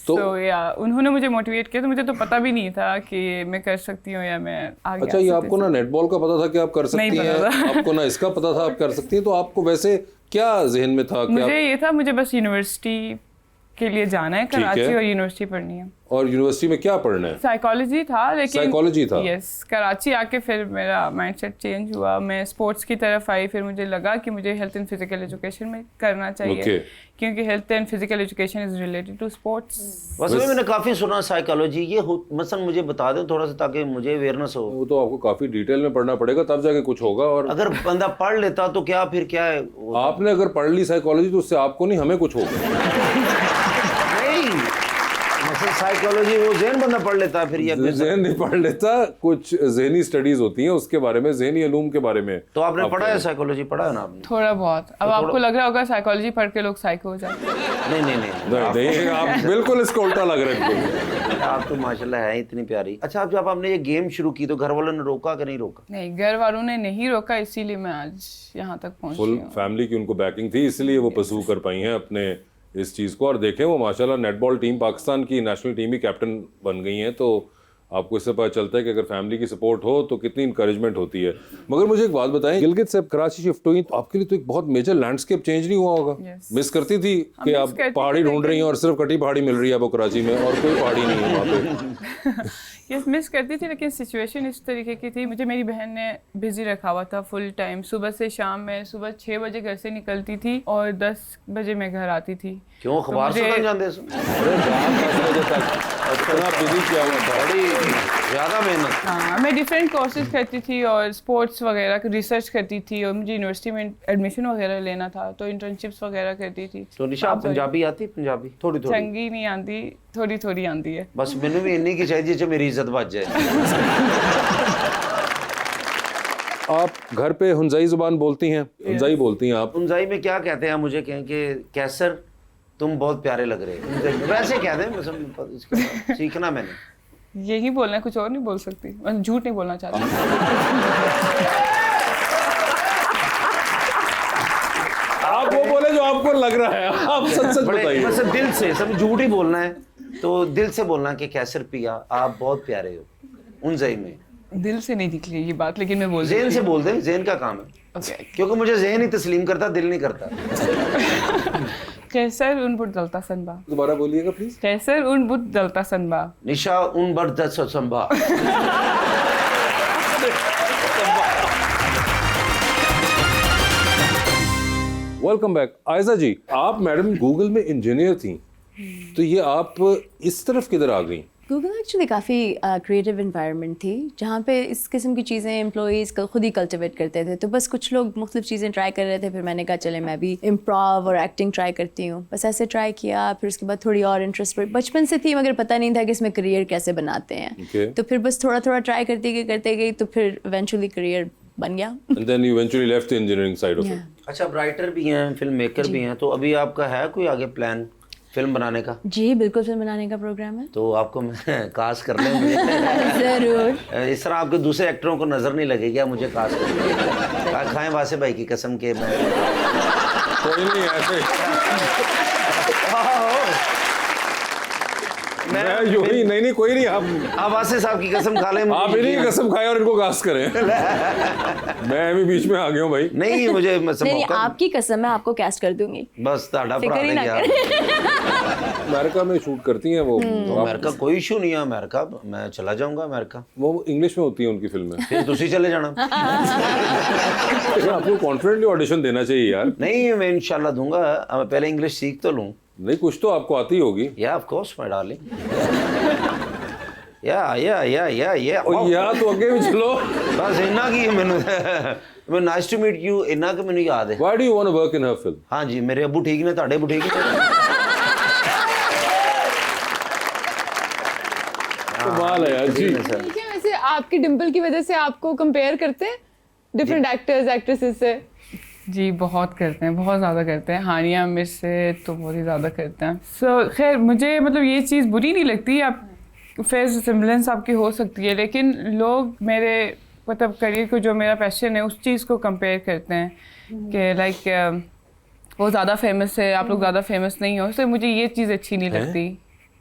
तो या उन्होंने मुझे मोटिवेट किया, तो मुझे तो पता भी नहीं था कि मैं कर सकती हूँ या मैं आगे। अच्छा, ये आपको ना नेटबॉल का पता था कि आप कर सकती हैं, आपको ना इसका पता था आप कर सकती हैं, तो आपको वैसे क्या जहन में था? मुझे ये था मुझे बस यूनिवर्सिटी के लिए जाना है, कराची और यूनिवर्सिटी पढ़नी है। और यूनिवर्सिटी में क्या पढ़ना है? साइकोलॉजी था, लेकिन साइकोलॉजी था। यस, कराची आके फिर मेरा माइंडसेट चेंज हुआ, मैं स्पोर्ट्स की तरफ आई। फिर मुझे लगा कि मुझे हेल्थ एंड फिजिकल एजुकेशन में करना चाहिए, क्योंकि health and physical education is related to sports. वैसे मैंने काफी सुना साइकोलॉजी, ये मसलन मुझे बता दें थोड़ा सा ताकि मुझे अवेयरनेस हो। वो तो आपको काफी डिटेल में पढ़ना पड़ेगा, तब जाके कुछ होगा। और अगर बंदा पढ़ लेता तो क्या फिर क्या है? आपने अगर पढ़ ली साइकोलॉजी तो उससे आपको नहीं हमें कुछ होगा। साइकोलॉजी वो ज़हन बंदा पढ़ लेता है फिर, या ज़हन नहीं पढ़ लेता, कुछ ज़हनी स्टडीज होती हैं उसके बारे में, ज़हनी इल्म के बारे में। तो आपने पढ़ा है साइकोलॉजी? पढ़ा है ना आपने? थोड़ा बहुत। अब आपको लग रहा होगा साइकोलॉजी पढ़ के लोग साइको हो जाते हैं। नहीं, आप बिल्कुल इसको उल्टा लग रहा है। आप तो माशाल्लाह है इतनी प्यारी। अच्छा, अब जब आपने ये गेम शुरू की तो घर वालों ने रोका कि नहीं रोका? नहीं, घर वालों ने नहीं रोका, इसीलिए मैं आज यहाँ तक पहुँची हूँ। फुल फैमिली की उनको बैकिंग थी, इसलिए वो परस्यू कर पाई हैं अपने इस चीज़ को। और देखें, वो माशाल्लाह नेटबॉल टीम पाकिस्तान की नेशनल टीम ही कैप्टन बन गई हैं, तो आपको इससे पता चलता है कि अगर फैमिली की सपोर्ट हो तो कितनी इंकरेजमेंट होती है। मगर मुझे एक बात बताएं, गिलगित से कराची शिफ्ट हुई तो आपके लिए तो एक बहुत मेजर लैंडस्केप चेंज नहीं हुआ होगा? मिस करती थी कि आप पहाड़ी ढूंढ रही हैं और सिर्फ कटी पहाड़ी मिल रही है आपको कराची में, और कोई पहाड़ी नहीं है वहाँ पे? यस, मिस करती थी, लेकिन सिचुएशन इस तरीके की थी, मुझे मेरी बहन ने बिजी रखा हुआ था फुल टाइम। सुबह से शाम में सुबह 6 बजे घर से निकलती थी और 10 बजे मैं घर आती थी। क्यों अखबार से नहीं जानते? ज़्यादा मेहनत। हाँ, मैं डिफरेंट कोर्सेज करती थी और स्पोर्ट्स वगैरह रिसर्च करती थी, और मुझे यूनिवर्सिटी में एडमिशन वगैरह लेना था, तो इंटर्नशिप्स वगैरह करती थी। तो निशा, पंजाबी आती? पंजाबी थोड़ी थोड़ी? चंगी नहीं आती, थोड़ी थोड़ी आती है। बस मैंने भी इन्हीं की चाहिए जो मेरी इज्जत बच जाए। आप घर पे हुंजाई जुबान बोलती हैं? हुंजाई बोलती हैं आप? हुंजाई में क्या कहते हैं? मुझे कहें कि कैसर तुम बहुत प्यारे लग रहे हो, वैसे कह दें, बस सीखना मैंने। यही बोलना है, कुछ और नहीं बोल सकती, मैं झूठ नहीं बोलना चाहती। आप वो बोले जो आपको लग रहा है, आप सच सच बताइए। बस दिल से, सब झूठ ही बोलना है तो दिल से बोलना कि कैसर पिया आप बहुत प्यारे हो। हुंजाई में दिल से नहीं निकली ये बात, लेकिन मैं बोल ज़हन से बोल दें, ज़हन का काम है। क्योंकि मुझे ज़हन ही तस्लीम करता, दिल नहीं करता। कैसर उन बुट दलता सनबा। दोबारा बोलिएगा प्लीज। कैसर उन बुट दलता सनबा। निशा उन बट दस संभा। Welcome back. आयजा जी, आप मैडम गूगल में इंजीनियर थी, तो ये आप इस तरफ किधर आ गई? गूगल एक्चुअली काफ़ी क्रिएटिव इन्वायरमेंट थी जहाँ पे इस किस्म की चीज़ें एम्प्लॉयज़ खुद ही कल्टिवेट करते थे, तो बस कुछ लोग मुख्तलिफ चीज़ें ट्राई कर रहे थे। फिर मैंने कहा चले मैं भी इम्प्रोव और एक्टिंग ट्राई करती हूँ, बस ऐसे ट्राई किया। फिर उसके बाद थोड़ी और इंटरेस्ट बचपन से थी, मगर पता नहीं था कि इसमें करियर कैसे बनाते हैं। तो फिर बस थोड़ा थोड़ा ट्राई करते गई, तो फिर इवेंचुअली करियर बन गया। And then you eventually left the engineering side of it. अच्छा, आप राइटर भी हैं, फिल्म मेकर भी हैं, तो अभी आपका है कोई आगे प्लान फिल्म बनाने का? जी बिल्कुल, फिल्म बनाने का प्रोग्राम है। तो आपको मैं कास्ट कर लें मुझे? ज़रूर। इस तरह आपके दूसरे एक्टरों को नजर नहीं लगेगा मुझे कास्ट कर खाएं वासे भाई की कसम के मैं कोई नहीं ऐसे नहीं कोई नहीं, आप वासे साहब की कसम खा लें, आप इन्हीं की कसम खाएं और इनको कास्ट करें। मैं अभी बीच में आ गया हूँ भाई। नहीं मुझे नहीं, आपकी कसम मैं आपको कास्ट कर दूंगी। बस ताड़ा फिक्र ही ना अमेरिका में शूट करती हैं वो। अमेरिका कोई इशू नहीं है, अमेरिका मैं चला जाऊंगा। अमेरिका वो इंग्लिश में होती है उनकी फिल्में। फिर तुसी चले जाना। आपको कॉन्फिडेंटली ऑडिशन देना चाहिए यार। नहीं मैं इंशाल्लाह दूंगा, पहले इंग्लिश सीख तो लूँ। नहीं कुछ तो आपको आती होगी। या ऑफ कोर्स माय डार्लिंग। या तो आगे भी चलो। बस इन्ना की मैंने मैं नाइस टू मीट यू इन्ना के मैंने याद है। Why do you want to work in her film? हाँ जी, मेरे अब्बू ठीक ने, ਤੁਹਾਡੇ अब्बू ठीक ने? कमाल है यार जी। वैसे आपकी डिंपल की वजह से आपको कंपेयर करते हैं डिफरेंट एक्टर्स एक्ट्रेसेस से? जी बहुत करते हैं, बहुत ज़्यादा करते हैं। हानिया मेरे से तो बहुत ही ज़्यादा करते हैं। खैर मुझे मतलब ये चीज़ बुरी नहीं लगती, आप फेस सिमिलेंस आपकी हो सकती है, लेकिन लोग मेरे मतलब करियर को, जो मेरा पैशन है उस चीज़ को कंपेयर करते हैं कि लाइक वो ज़्यादा फेमस है, आप लोग ज़्यादा फेमस नहीं हो, तो मुझे ये चीज़ अच्छी नहीं लगती।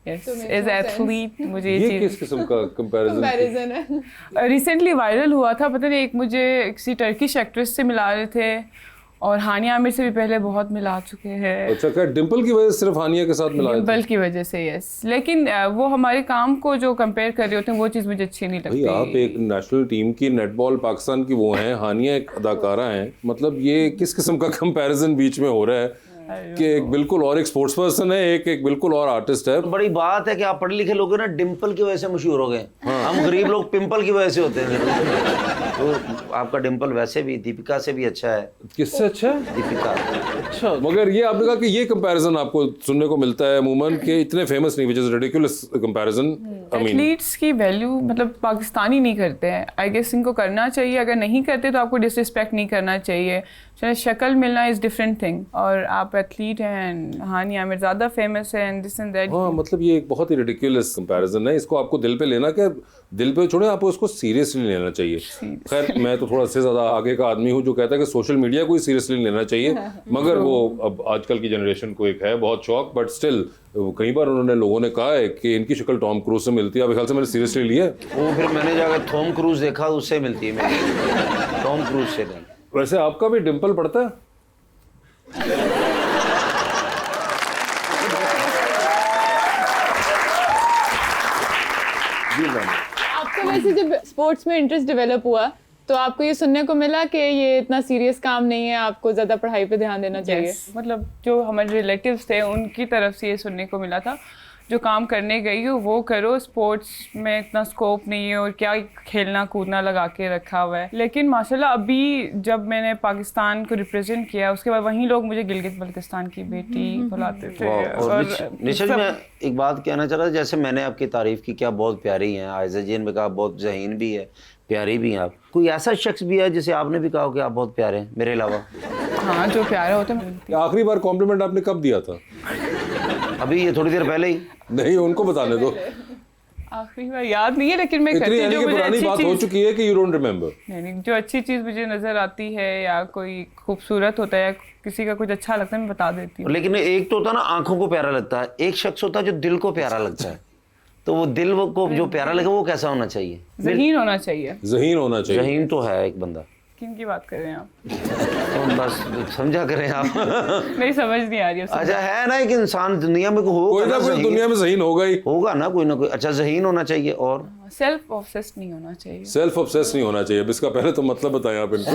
यस एज एथलीट मुझे ये ये किस किस्म का कंपैरिजन? कंपैरिजन है। रिसेंटली वायरल हुआ था, पता नहीं, एक मुझे किसी टर्किश एक्ट्रेस से मिला रहे थे और हानिया आमिर से भी पहले बहुत मिला चुके हैं। अच्छा, क्या डिम्पल की वजह से सिर्फ हानिया के साथ मिलाया था? डिम्पल की वजह से, यस। लेकिन वो हमारे काम को जो कंपेयर कर रहे होते हैं वो चीज़ मुझे अच्छी नहीं भाई लगती। आप एक नेशनल टीम की नेटबॉल पाकिस्तान की वो हैं, हानिया एक अदाकारा हैं, मतलब ये किस किस्म का कंपैरिजन बीच में हो रहा है कि एक बिल्कुल और एक स्पोर्ट्स पर्सन है, एक बिल्कुल और आर्टिस्ट है। बड़ी बात है कि आप पढ़े लिखे लोग हैं ना, डिम्पल की वजह से मशहूर हो गए। हम गरीब लोग पिंपल की वजह से होते हैं। तो आपका डिम्पल वैसे भी दीपिका से भी अच्छा है। किससे अच्छा है? दीपिका। अच्छा, मगर ये आपने कहा कि ये कंपैरिजन आपको सुनने को मिलता है अमूमन कि इतने फेमस नहीं, which is ridiculous comparison. I mean athletes की वैल्यू मतलब पाकिस्तानी नहीं करते हैं, आई गेस इनको करना चाहिए। अगर नहीं करते तो आपको डिसरिस्पेक्ट नहीं करना चाहिए। चलो शक्ल मिलना इज़ डिफरेंट थिंग, और आप एथलीट हैं, हानिया आमिर ज़्यादा फेमस है एंड दिस एंड दैट। हाँ, मतलब ये एक बहुत ही रिडिकुलस कंपैरिजन है। इसको आपको दिल पे लेना, क्या दिल पे छोड़े, आपको इसको सीरियसली लेना चाहिए। खैर मैं तो थोड़ा से ज़्यादा आगे का आदमी हूँ जो कहता है कि सोशल मीडिया को ही सीरियसली लेना चाहिए, मगर वो अब आजकल की जनरेशन को एक है बहुत शौक, बट स्टिल कई बार उन्होंने लोगों ने कहा है कि इनकी शक्ल टॉम क्रूज से मिलती है। अब ख्याल से मैंने सीरियसली लिया है। वो फिर मैंने जाकर थॉम क्रूज देखा, उससे मिलती है मेरी, टॉम क्रूज से नहीं। वैसे आपका भी डिम्पल पड़ता है? आपका वैसे जब स्पोर्ट्स में इंटरेस्ट डेवलप हुआ तो आपको ये सुनने को मिला कि ये इतना सीरियस काम नहीं है, आपको ज़्यादा पढ़ाई पे ध्यान देना चाहिए? Yes, मतलब जो हमारे रिलेटिव्स थे उनकी तरफ से ये सुनने को मिला था, जो काम करने गई हो वो करो, स्पोर्ट्स में इतना स्कोप नहीं है और क्या खेलना कूदना लगा के रखा हुआ है। लेकिन माशाल्लाह अभी जब मैंने पाकिस्तान को रिप्रेजेंट किया उसके बाद वहीं लोग मुझे गिलगित बल्तिस्तान की बेटी बुलाते थे। और निशल मैं एक बात कहना चाह रहा था, जैसे मैंने आपकी तारीफ की, क्या बहुत प्यारी हैं, आयज़ा जी ने कहा बहुत ज़हीन भी है, प्यारी भी हैं आप। कोई ऐसा शख्स भी है जिसे आपने भी कहा कि आप बहुत प्यारे हैं मेरे अलावा? हाँ, जो प्यारा होता है। आखिरी बार कॉम्प्लीमेंट आपने कब दिया था? अभी ये थोड़ी देर पहले ही। नहीं, उनको बताने दो। आखिरी बार याद नहीं है, लेकिन मैं इतनी करती हूँ यानी जो कि मुझे पुरानी अच्छी बात हो चीज़, चुकी है कि यू डोंट रिमेम्बर। नहीं, जो अच्छी चीज़ मुझे नज़र आती है या कोई खूबसूरत होता है या किसी का कुछ अच्छा लगता है मैं बता देती हूँ। लेकिन एक तो होता है ना आंखों को प्यारा लगता है, एक शख्स होता है जो दिल को प्यारा लगता है। तो वो दिल को जो प्यारा लगे वो कैसा होना चाहिए? ज़हीन होना चाहिए। ज़हीन होना चाहिए। ज़हीन तो है एक बंदा। किन की बात कर रहे हैं आप? तो बस समझा करें आप। मेरी समझ नहीं आ रही है। अच्छा, है ना एक इंसान दुनिया में होगा कोई ना कोई ज़हीन। दुनिया में ज़हीन होगा ही। होगा ना कोई ना कोई। अच्छा, ज़हीन होना चाहिए और सेल्फ ऑब्सेस्ड नहीं होना चाहिए। सेल्फ ऑब्सेस नहीं होना चाहिए। अब इसका पहले तो मतलब बताएं आप इनको।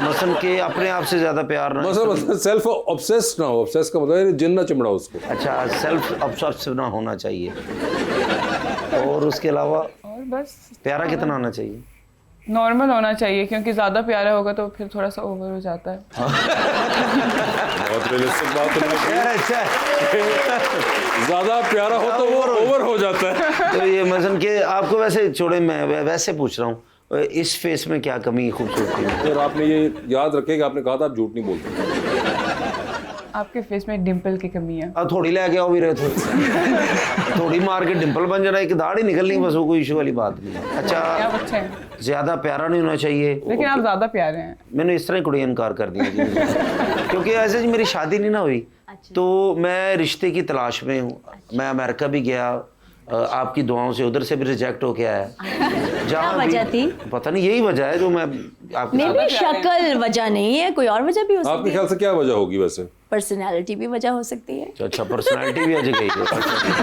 मसलन के अपने आप से ज्यादा प्यार ना। मतलब सेल्फ ऑब्सेस ना हो। ऑब्सेस का मतलब है जिन ना चिमड़ा उसको। अच्छा, सेल्फ ऑब्सेसिव ना होना चाहिए। और उसके अलावा और बस प्यारा कितना होना चाहिए? नॉर्मल होना चाहिए, क्योंकि ज़्यादा प्यारा होगा तो फिर थोड़ा सा ओवर हो जाता है। बहुत रियलिस्टिक बात है। अच्छा, ज्यादा प्यारा हो तो वो ओवर हो जाता है। तो ये मसलन के आपको वैसे छोड़े, मैं वैसे पूछ रहा हूँ, इस फेस में क्या कमी खूबसूरती में? फिर आपने ये याद रखें कि आपने कहा था आप झूठ नहीं बोलते। आपके फेस में डिम्पल की कमी है। अब थोड़ी ले आओ भी रहे थे। थोड़ी मार के डिम्पल बन जाना, एक दाढ़ी निकलनी, बस वो कोई इशू वाली बात नहीं है। क्या अच्छा, बच्चे हैं, ज्यादा प्यारा नहीं होना चाहिए, लेकिन आप ज़्यादा प्यारे हैं। मैंने इस तरह कुड़ियाँ इनकार कर दिया जी। क्योंकि ऐसे जी मेरी शादी नहीं ना हुई, तो मैं रिश्ते की तलाश में हूँ। मैं अमेरिका भी गया, आपकी दुआओं से, उधर से भी रिजेक्ट होके आया। क्या वजह थी? पता नहीं, यही वजह है जो मैं आपके मे भी शक्ल वजह नहीं है, कोई और वजह भी हो सकती आपके है। ख्याल से क्या वजह होगी वैसे? पर्सनैलिटी भी वजह हो सकती है। अच्छा, पर्सनालिटी भी आज गई है।